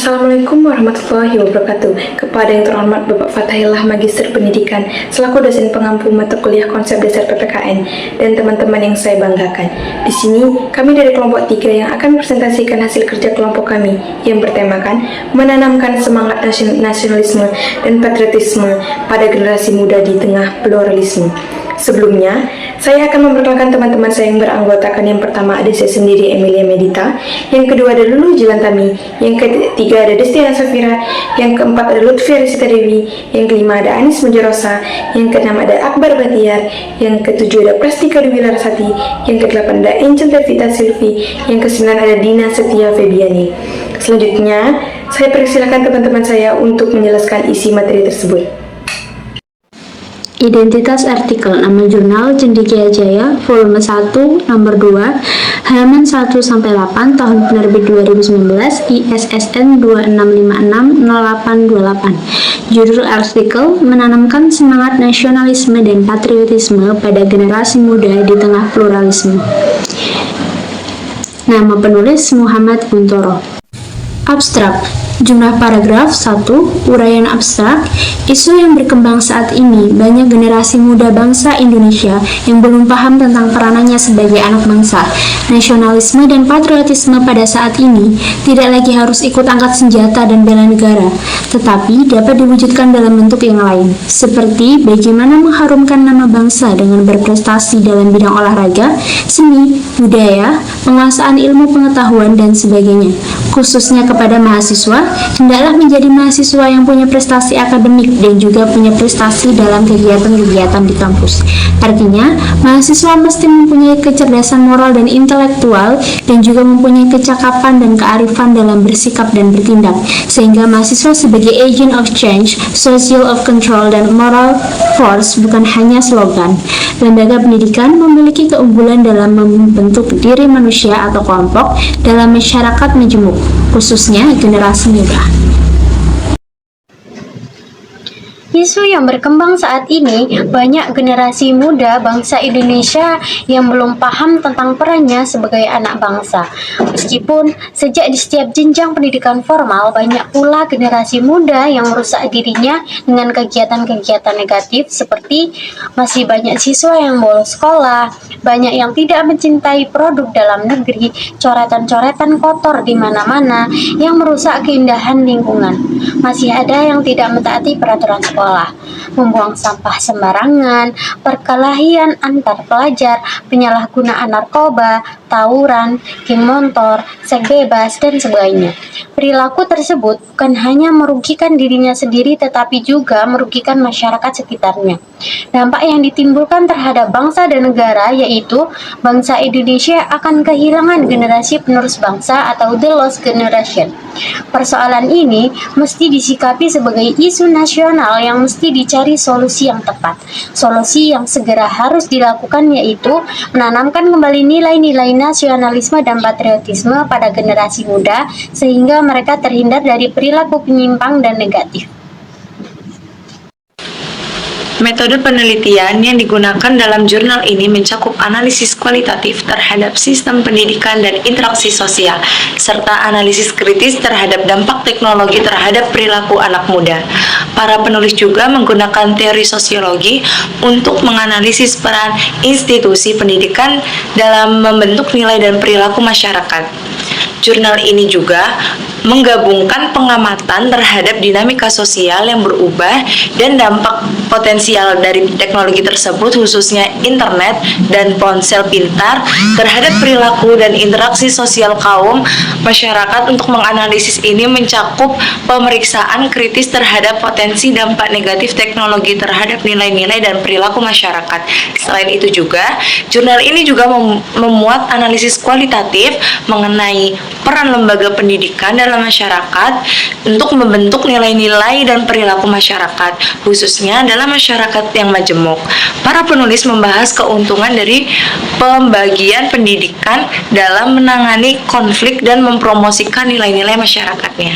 Assalamualaikum warahmatullahi wabarakatuh. Kepada yang terhormat Bapak Fathahillah Magister Pendidikan selaku dosen pengampu mata kuliah konsep dasar PPKN dan teman-teman yang saya banggakan. Di sini kami dari kelompok 3 yang akan presentasikan hasil kerja kelompok kami yang bertemakan menanamkan semangat nasionalisme dan patriotisme pada generasi muda di tengah pluralisme. Sebelumnya, saya akan memperkenalkan teman-teman saya yang beranggotakan. Yang pertama ada saya sendiri, Emilia Medita. Yang kedua ada Lulu Jilantami. Yang ketiga ada Destiana Safira. Yang keempat ada Lutfi Arisita Dewi. Yang kelima ada Anis Mujarosa. Yang keenam ada Akbar Batiar. Yang ketujuh ada Prastika Dewi Larasati. Yang kedelapan ada Angel Devita Silvi. Yang kesembilan ada Dina Setia Febiani. Selanjutnya, saya persilakan teman-teman saya untuk menjelaskan isi materi tersebut. Identitas artikel nama jurnal Cendekia Jaya, volume 1, nomor 2, halaman 1-8, tahun penerbit 2019, ISSN 26560828. Judul artikel menanamkan semangat nasionalisme dan patriotisme pada generasi muda di tengah pluralisme. Nama penulis Muhammad Guntoro. Abstrak. Jumlah paragraf 1. Uraian abstrak. Isu yang berkembang saat ini, banyak generasi muda bangsa Indonesia yang belum paham tentang peranannya sebagai anak bangsa. Nasionalisme dan patriotisme pada saat ini tidak lagi harus ikut angkat senjata dan bela negara, tetapi dapat diwujudkan dalam bentuk yang lain, seperti bagaimana mengharumkan nama bangsa dengan berprestasi dalam bidang olahraga, seni, budaya, penguasaan ilmu pengetahuan, dan sebagainya. Khususnya kepada mahasiswa, hendaklah menjadi mahasiswa yang punya prestasi akademik dan juga punya prestasi dalam kegiatan-kegiatan di kampus. Artinya, mahasiswa mesti mempunyai kecerdasan moral dan intelektual dan juga mempunyai kecakapan dan kearifan dalam bersikap dan bertindak, sehingga mahasiswa sebagai agent of change, social of control, dan moral force bukan hanya slogan. Lembaga pendidikan memiliki keunggulan dalam membentuk diri manusia atau kelompok dalam masyarakat majemuk, khususnya generasi muda. Isu yang berkembang saat ini, banyak generasi muda bangsa Indonesia yang belum paham tentang perannya sebagai anak bangsa. Meskipun sejak di setiap jenjang pendidikan formal, banyak pula generasi muda yang merusak dirinya dengan kegiatan-kegiatan negatif seperti masih banyak siswa yang bolos sekolah, banyak yang tidak mencintai produk dalam negeri, coretan-coretan kotor di mana-mana yang merusak keindahan lingkungan. Masih ada yang tidak mentaati peraturan sekolah, membuang sampah sembarangan, perkelahian antar pelajar, penyalahgunaan narkoba, tawuran, geng motor, seks bebas, dan sebagainya. Perilaku tersebut bukan hanya merugikan dirinya sendiri tetapi juga merugikan masyarakat sekitarnya. Dampak yang ditimbulkan terhadap bangsa dan negara yaitu bangsa Indonesia akan kehilangan generasi penerus bangsa atau the lost generation. Persoalan ini mesti disikapi sebagai isu nasional yang mesti dicari solusi yang tepat. Solusi yang segera harus dilakukan yaitu menanamkan kembali nilai-nilai nasionalisme dan patriotisme pada generasi muda sehingga mereka terhindar dari perilaku penyimpang dan negatif. Metode penelitian yang digunakan dalam jurnal ini mencakup analisis kualitatif terhadap sistem pendidikan dan interaksi sosial, serta analisis kritis terhadap dampak teknologi terhadap perilaku anak muda. Para penulis juga menggunakan teori sosiologi untuk menganalisis peran institusi pendidikan dalam membentuk nilai dan perilaku masyarakat. Jurnal ini juga menggabungkan pengamatan terhadap dinamika sosial yang berubah dan dampak potensial dari teknologi tersebut, khususnya internet dan ponsel pintar, terhadap perilaku dan interaksi sosial kaum masyarakat. Untuk menganalisis ini mencakup pemeriksaan kritis terhadap potensi dampak negatif teknologi terhadap nilai-nilai dan perilaku masyarakat. Selain itu juga, jurnal ini juga memuat analisis kualitatif mengenai peran lembaga pendidikan dalam masyarakat untuk membentuk nilai-nilai dan perilaku masyarakat, khususnya dalam masyarakat yang majemuk. Para penulis membahas keuntungan dari pembagian pendidikan dalam menangani konflik dan mempromosikan nilai-nilai masyarakatnya.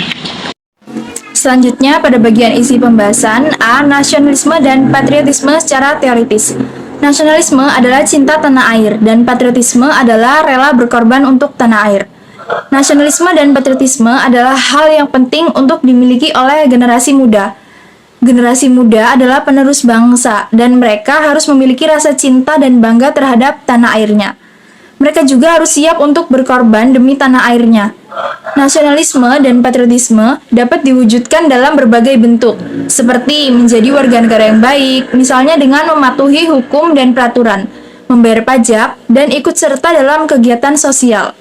Selanjutnya pada bagian isi pembahasan A. Nasionalisme dan patriotisme secara teoritis. Nasionalisme adalah cinta tanah air dan patriotisme adalah rela berkorban untuk tanah air. Nasionalisme dan patriotisme adalah hal yang penting untuk dimiliki oleh generasi muda. Generasi muda adalah penerus bangsa dan mereka harus memiliki rasa cinta dan bangga terhadap tanah airnya. Mereka juga harus siap untuk berkorban demi tanah airnya. Nasionalisme dan patriotisme dapat diwujudkan dalam berbagai bentuk, seperti menjadi warga negara yang baik, misalnya dengan mematuhi hukum dan peraturan, membayar pajak, dan ikut serta dalam kegiatan sosial.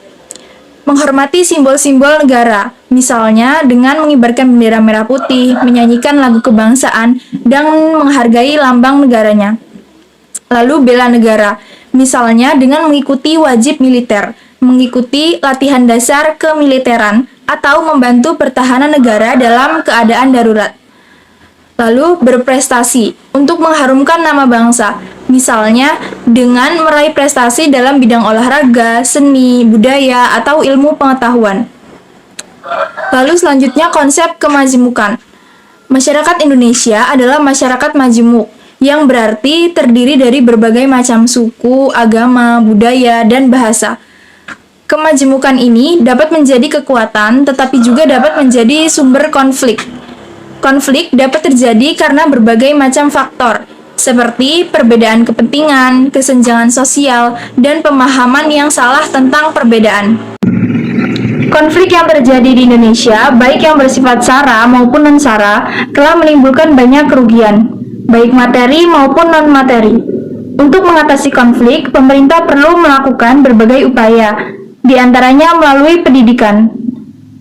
Menghormati simbol-simbol negara, misalnya dengan mengibarkan bendera merah putih, menyanyikan lagu kebangsaan, dan menghargai lambang negaranya. Lalu bela negara, misalnya dengan mengikuti wajib militer, mengikuti latihan dasar kemiliteran, atau membantu pertahanan negara dalam keadaan darurat. Lalu berprestasi untuk mengharumkan nama bangsa, misalnya dengan meraih prestasi dalam bidang olahraga, seni, budaya, atau ilmu pengetahuan. Lalu selanjutnya konsep kemajemukan. Masyarakat Indonesia adalah masyarakat majemuk, yang berarti terdiri dari berbagai macam suku, agama, budaya, dan bahasa. Kemajemukan ini dapat menjadi kekuatan, tetapi juga dapat menjadi sumber konflik. Konflik dapat terjadi karena berbagai macam faktor, seperti perbedaan kepentingan, kesenjangan sosial, dan pemahaman yang salah tentang perbedaan. Konflik yang terjadi di Indonesia, baik yang bersifat sara maupun non-sara, telah menimbulkan banyak kerugian, baik materi maupun non-materi. Untuk mengatasi konflik, pemerintah perlu melakukan berbagai upaya, di antaranya melalui pendidikan.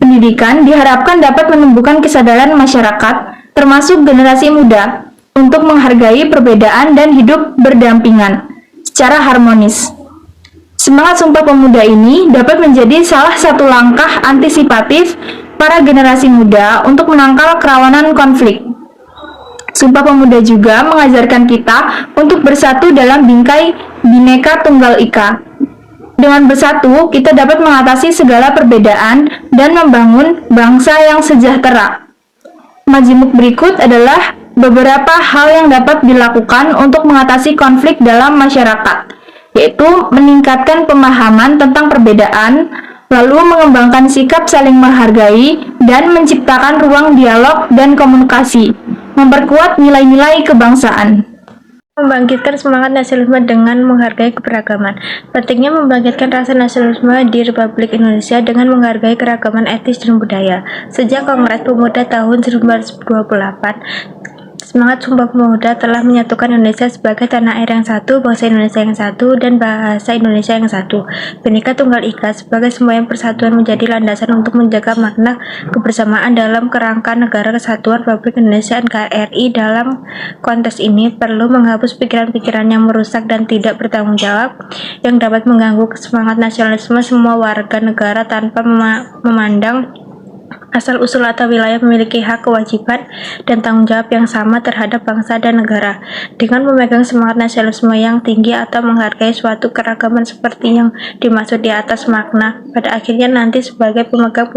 Pendidikan diharapkan dapat menumbuhkan kesadaran masyarakat, termasuk generasi muda, untuk menghargai perbedaan dan hidup berdampingan secara harmonis. Semangat Sumpah Pemuda ini dapat menjadi salah satu langkah antisipatif para generasi muda untuk menangkal kerawanan konflik. Sumpah Pemuda juga mengajarkan kita untuk bersatu dalam bingkai Bhinneka Tunggal Ika. Dengan bersatu, kita dapat mengatasi segala perbedaan dan membangun bangsa yang sejahtera. Majemuk berikut adalah beberapa hal yang dapat dilakukan untuk mengatasi konflik dalam masyarakat, yaitu meningkatkan pemahaman tentang perbedaan, lalu mengembangkan sikap saling menghargai, dan menciptakan ruang dialog dan komunikasi, memperkuat nilai-nilai kebangsaan. Membangkitkan semangat nasionalisme dengan menghargai keberagaman. Pentingnya membangkitkan rasa nasionalisme di Republik Indonesia dengan menghargai keragaman etnis dan budaya. Sejak Kongres Pemuda tahun 1928, semangat Sumpah Pemuda telah menyatukan Indonesia sebagai tanah air yang satu, bangsa Indonesia yang satu, dan bahasa Indonesia yang satu. Bhinneka Tunggal Ika sebagai semboyan persatuan menjadi landasan untuk menjaga makna kebersamaan dalam kerangka Negara Kesatuan Republik Indonesia NKRI. Dalam konteks ini perlu menghapus pikiran-pikiran yang merusak dan tidak bertanggung jawab yang dapat mengganggu semangat nasionalisme semua warga negara tanpa memandang asal-usul atau wilayah memiliki hak, kewajiban, dan tanggung jawab yang sama terhadap bangsa dan negara. Dengan memegang semangat nasionalisme yang tinggi atau menghargai suatu keragaman seperti yang dimaksud di atas makna, pada akhirnya nanti sebagai pemegang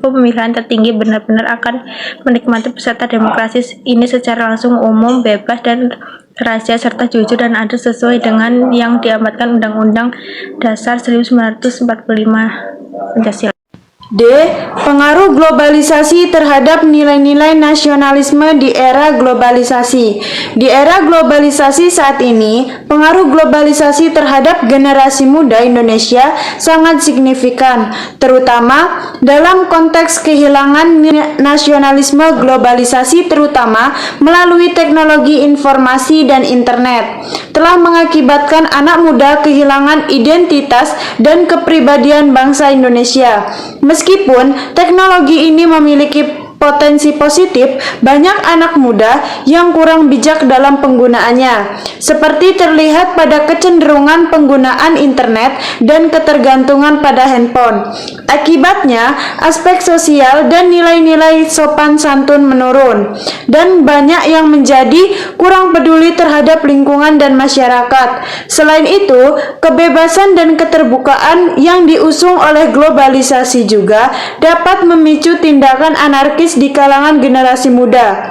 pemilihan tertinggi benar-benar akan menikmati peserta demokrasi ini secara langsung, umum, bebas, dan rahasia, serta jujur dan adil sesuai dengan yang diamanatkan Undang-Undang Dasar 1945 Pancasila. D. Pengaruh globalisasi terhadap nilai-nilai nasionalisme di era globalisasi. Di era globalisasi saat ini, pengaruh globalisasi terhadap generasi muda Indonesia sangat signifikan, terutama dalam konteks kehilangan nasionalisme globalisasi, terutama melalui teknologi informasi dan internet, telah mengakibatkan anak muda kehilangan identitas dan kepribadian bangsa Indonesia. Meskipun teknologi ini memiliki potensi positif, banyak anak muda yang kurang bijak dalam penggunaannya, seperti terlihat pada kecenderungan penggunaan internet dan ketergantungan pada handphone. Akibatnya, aspek sosial dan nilai-nilai sopan santun menurun, dan banyak yang menjadi kurang peduli terhadap lingkungan dan masyarakat. Selain itu, kebebasan dan keterbukaan yang diusung oleh globalisasi juga dapat memicu tindakan anarkis di kalangan generasi muda.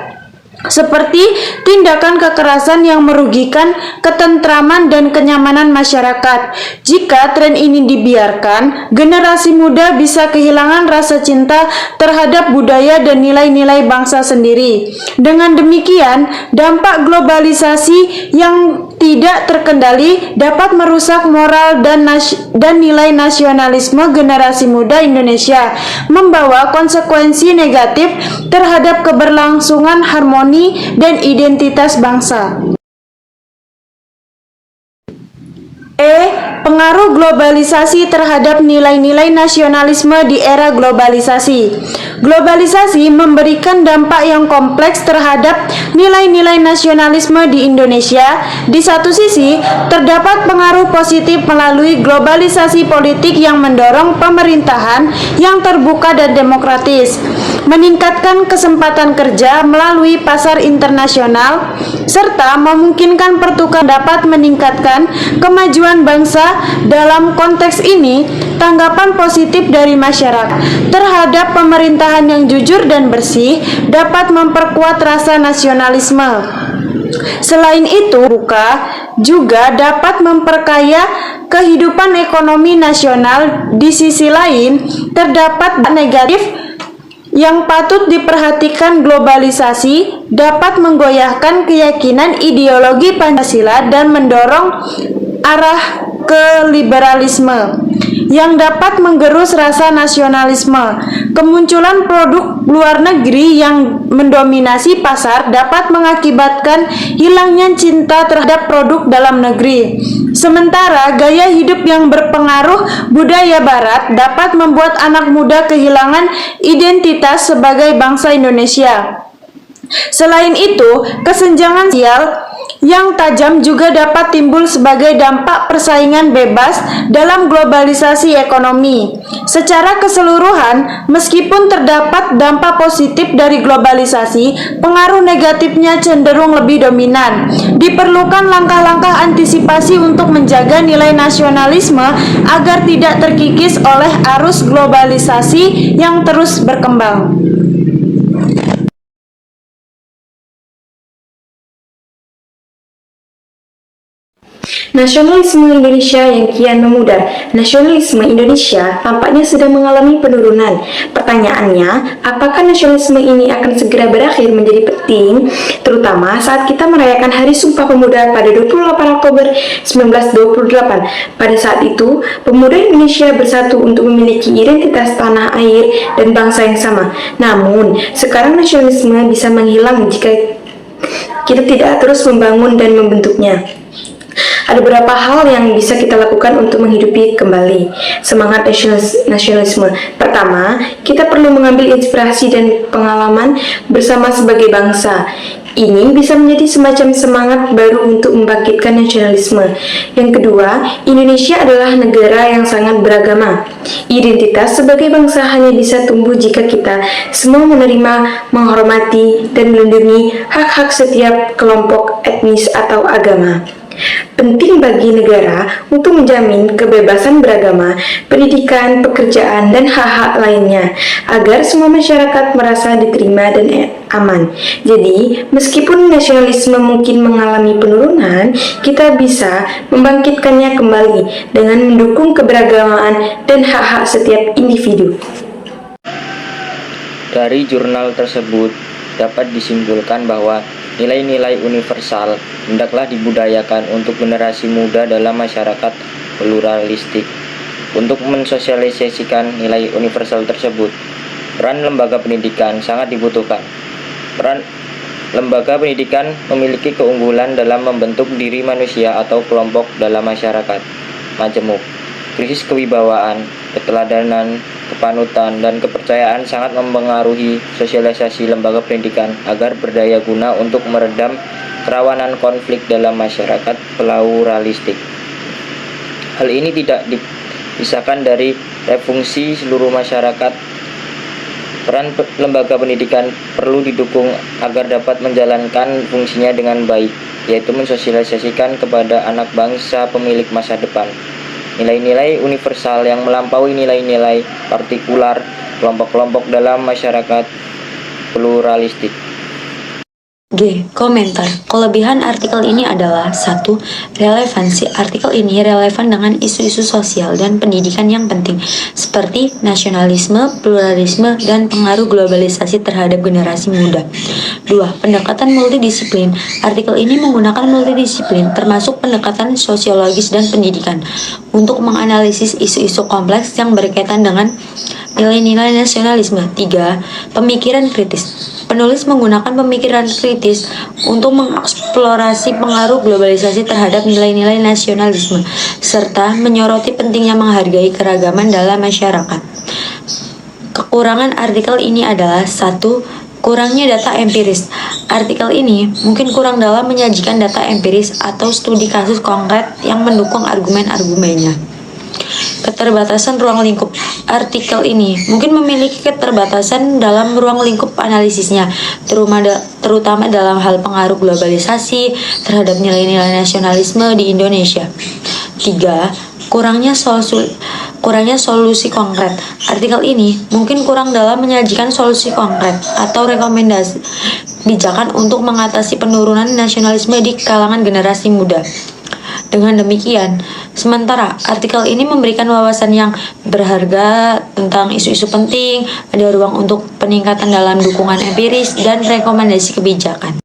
seperti tindakan kekerasan yang merugikan ketentraman dan kenyamanan masyarakat. Jika tren ini dibiarkan, generasi muda bisa kehilangan rasa cinta terhadap budaya dan nilai-nilai bangsa sendiri. Dengan demikian, dampak globalisasi yang tidak terkendali dapat merusak moral dan nilai nasionalisme generasi muda Indonesia, membawa konsekuensi negatif terhadap keberlangsungan harmoni dan identitas bangsa. Pengaruh globalisasi terhadap nilai-nilai nasionalisme di era globalisasi. Globalisasi memberikan dampak yang kompleks terhadap nilai-nilai nasionalisme di Indonesia. Di satu sisi, terdapat pengaruh positif melalui globalisasi politik yang mendorong pemerintahan yang terbuka dan demokratis, meningkatkan kesempatan kerja melalui pasar internasional, serta memungkinkan pertukaran dapat meningkatkan kemajuan bangsa. Dalam konteks ini, tanggapan positif dari masyarakat terhadap pemerintahan yang jujur dan bersih dapat memperkuat rasa nasionalisme. Selain itu, juga dapat memperkaya kehidupan ekonomi nasional. Di sisi lain, terdapat negatif yang patut diperhatikan. Globalisasi dapat menggoyahkan keyakinan ideologi Pancasila dan mendorong arah ke liberalisme yang dapat menggerus rasa nasionalisme. Kemunculan produk luar negeri yang mendominasi pasar dapat mengakibatkan hilangnya cinta terhadap produk dalam negeri. Sementara gaya hidup yang berpengaruh budaya barat dapat membuat anak muda kehilangan identitas sebagai bangsa Indonesia. Selain itu, kesenjangan sosial yang tajam juga dapat timbul sebagai dampak persaingan bebas dalam globalisasi ekonomi. Secara keseluruhan, meskipun terdapat dampak positif dari globalisasi, pengaruh negatifnya cenderung lebih dominan. Diperlukan langkah-langkah antisipasi untuk menjaga nilai nasionalisme agar tidak terkikis oleh arus globalisasi yang terus berkembang. Nasionalisme Indonesia yang kian memudar. Nasionalisme Indonesia tampaknya sedang mengalami penurunan. Pertanyaannya, apakah nasionalisme ini akan segera berakhir menjadi penting, terutama saat kita merayakan Hari Sumpah Pemuda pada 28 Oktober 1928. Pada saat itu, pemuda Indonesia bersatu untuk memiliki identitas tanah air dan bangsa yang sama. Namun, sekarang nasionalisme bisa menghilang jika kita tidak terus membangun dan membentuknya. Ada beberapa hal yang bisa kita lakukan untuk menghidupi kembali semangat nasionalisme. Pertama, kita perlu mengambil inspirasi dan pengalaman bersama sebagai bangsa. Ini bisa menjadi semacam semangat baru untuk membangkitkan nasionalisme. Yang kedua, Indonesia adalah negara yang sangat beragama. Identitas sebagai bangsa hanya bisa tumbuh jika kita semua menerima, menghormati, dan melindungi hak-hak setiap kelompok etnis atau agama. Penting bagi negara untuk menjamin kebebasan beragama, pendidikan, pekerjaan, dan hak-hak lainnya agar semua masyarakat merasa diterima dan aman. Jadi, meskipun nasionalisme mungkin mengalami penurunan, kita bisa membangkitkannya kembali dengan mendukung keberagamaan dan hak-hak setiap individu. Dari jurnal tersebut dapat disimpulkan bahwa nilai-nilai universal hendaklah dibudayakan untuk generasi muda dalam masyarakat pluralistik. Untuk mensosialisasikan nilai universal tersebut, peran lembaga pendidikan sangat dibutuhkan. Peran lembaga pendidikan memiliki keunggulan dalam membentuk diri manusia atau kelompok dalam masyarakat majemuk. Krisis kewibawaan, keteladanan, kepanutan, dan kepercayaan sangat mempengaruhi sosialisasi lembaga pendidikan agar berdaya guna untuk meredam kerawanan konflik dalam masyarakat pluralistik. Hal ini tidak dipisahkan dari refungsi seluruh masyarakat. Peran lembaga pendidikan perlu didukung agar dapat menjalankan fungsinya dengan baik, yaitu mensosialisasikan kepada anak bangsa pemilik masa depan nilai-nilai universal yang melampaui nilai-nilai partikular kelompok-kelompok dalam masyarakat pluralistik. G. Komentar. Kelebihan artikel ini adalah 1. Relevansi. Artikel ini relevan dengan isu-isu sosial dan pendidikan yang penting seperti nasionalisme, pluralisme, dan pengaruh globalisasi terhadap generasi muda. 2. Pendekatan multidisiplin. Artikel ini menggunakan multidisiplin termasuk pendekatan sosiologis dan pendidikan untuk menganalisis isu-isu kompleks yang berkaitan dengan nilai-nilai nasionalisme. 3. Pemikiran kritis. Penulis menggunakan pemikiran kritis untuk mengeksplorasi pengaruh globalisasi terhadap nilai-nilai nasionalisme, serta menyoroti pentingnya menghargai keragaman dalam masyarakat. Kekurangan artikel ini adalah 1. Kurangnya data empiris. Artikel ini mungkin kurang dalam menyajikan data empiris atau studi kasus konkret yang mendukung argumen-argumennya. Keterbatasan ruang lingkup. Artikel ini mungkin memiliki keterbatasan dalam ruang lingkup analisisnya, terutama dalam hal pengaruh globalisasi terhadap nilai-nilai nasionalisme di Indonesia. 3. Kurangnya solusi konkret. Artikel ini mungkin kurang dalam menyajikan solusi konkret atau rekomendasi kebijakan untuk mengatasi penurunan nasionalisme di kalangan generasi muda. Dengan demikian, sementara artikel ini memberikan wawasan yang berharga tentang isu-isu penting, ada ruang untuk peningkatan dalam dukungan empiris dan rekomendasi kebijakan.